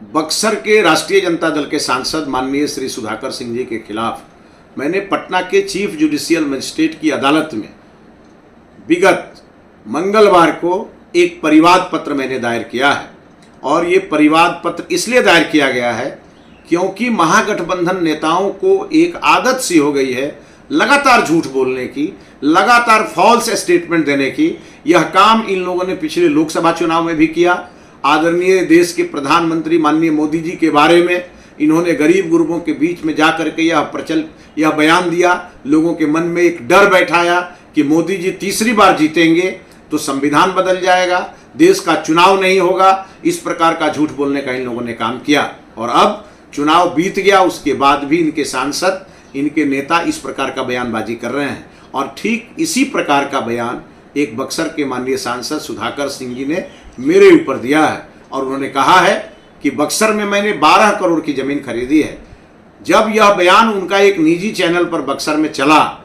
बक्सर के राष्ट्रीय जनता दल के सांसद माननीय श्री सुधाकर सिंह जी के खिलाफ मैंने पटना के चीफ जुडिशियल मजिस्ट्रेट की अदालत में विगत मंगलवार को एक परिवाद पत्र मैंने दायर किया है। और ये परिवाद पत्र इसलिए दायर किया गया है क्योंकि महागठबंधन नेताओं को एक आदत सी हो गई है लगातार झूठ बोलने की, लगातार फॉल्स स्टेटमेंट देने की। यह काम इन लोगों ने पिछले लोकसभा चुनाव में भी किया। आदरणीय देश के प्रधानमंत्री माननीय मोदी जी के बारे में इन्होंने गरीब गुरबों के बीच में जाकर के यह बयान दिया, लोगों के मन में एक डर बैठाया कि मोदी जी तीसरी बार जीतेंगे तो संविधान बदल जाएगा, देश का चुनाव नहीं होगा। इस प्रकार का झूठ बोलने का इन लोगों ने काम किया। और अब चुनाव बीत गया, उसके बाद भी इनके सांसद, इनके नेता इस प्रकार का बयानबाजी कर रहे हैं। और ठीक इसी प्रकार का बयान एक बक्सर के माननीय सांसद सुधाकर सिंह जी ने मेरे ऊपर दिया है। और उन्होंने कहा है कि बक्सर में मैंने 12 करोड़ की ज़मीन खरीदी है। जब यह बयान उनका एक निजी चैनल पर बक्सर में चला,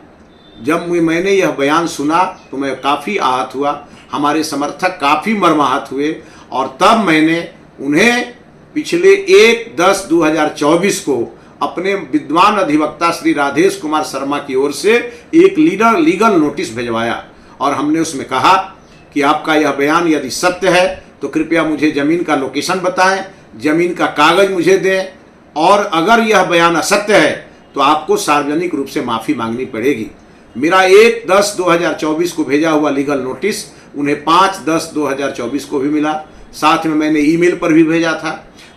जब मैंने यह बयान सुना तो मैं काफ़ी आहत हुआ, हमारे समर्थक काफ़ी मर्माहत हुए। और तब मैंने उन्हें पिछले 1/10/2024 को अपने विद्वान अधिवक्ता श्री राधेश कुमार शर्मा की ओर से एक लीगल नोटिस भिजवाया। और हमने उसमें कहा कि आपका यह बयान यदि सत्य है तो कृपया मुझे ज़मीन का लोकेशन बताएं, ज़मीन का कागज़ मुझे दें, और अगर यह बयान असत्य है तो आपको सार्वजनिक रूप से माफ़ी मांगनी पड़ेगी। मेरा 1/10/2024 को भेजा हुआ लीगल नोटिस उन्हें 5/10/2024 को भी मिला। साथ में मैंने ईमेल पर भी भेजा था,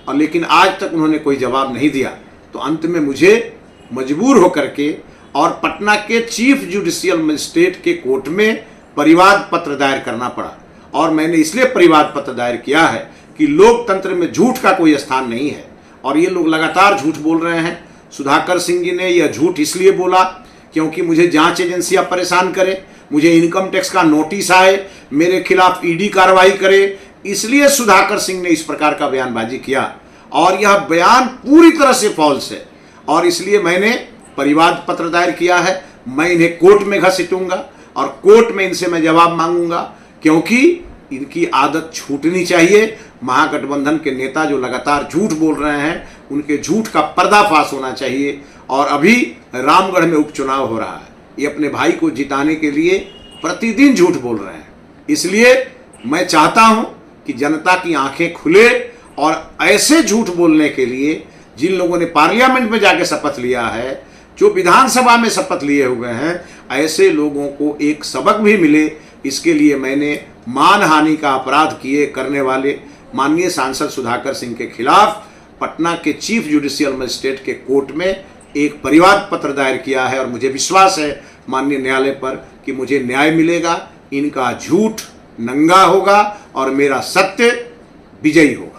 और लेकिन आज तक उन्होंने कोई जवाब नहीं दिया। तो अंत में मुझे मजबूर होकर के और पटना के चीफ जुडिशियल मजिस्ट्रेट के कोर्ट में परिवाद पत्र दायर करना पड़ा। और मैंने इसलिए परिवाद पत्र दायर किया है कि लोकतंत्र में झूठ का कोई स्थान नहीं है, और ये लोग लगातार झूठ बोल रहे हैं। सुधाकर सिंह जी ने यह झूठ इसलिए बोला क्योंकि मुझे जांच एजेंसियां परेशान करे, मुझे इनकम टैक्स का नोटिस आए, मेरे खिलाफ ईडी कार्रवाई करे, इसलिए सुधाकर सिंह ने इस प्रकार का बयानबाजी किया। और यह बयान पूरी तरह से फॉल्स है, और इसलिए मैंने परिवाद पत्र दायर किया है। मैं इन्हें कोर्ट में घसीटूंगा और कोर्ट में इनसे मैं जवाब मांगूंगा, क्योंकि इनकी आदत छूटनी चाहिए। महागठबंधन के नेता जो लगातार झूठ बोल रहे हैं, उनके झूठ का पर्दाफाश होना चाहिए। और अभी रामगढ़ में उपचुनाव हो रहा है, ये अपने भाई को जिताने के लिए प्रतिदिन झूठ बोल रहे हैं। इसलिए मैं चाहता हूं कि जनता की आंखें खुले, और ऐसे झूठ बोलने के लिए जिन लोगों ने पार्लियामेंट में जाके शपथ लिया है, जो विधानसभा में शपथ लिए हुए हैं, ऐसे लोगों को एक सबक भी मिले। इसके लिए मैंने मानहानि का अपराध करने वाले माननीय सांसद सुधाकर सिंह के खिलाफ पटना के चीफ जुडिशियल मजिस्ट्रेट के कोर्ट में एक परिवाद पत्र दायर किया है। और मुझे विश्वास है माननीय न्यायालय पर कि मुझे न्याय मिलेगा, इनका झूठ नंगा होगा और मेरा सत्य विजयी होगा।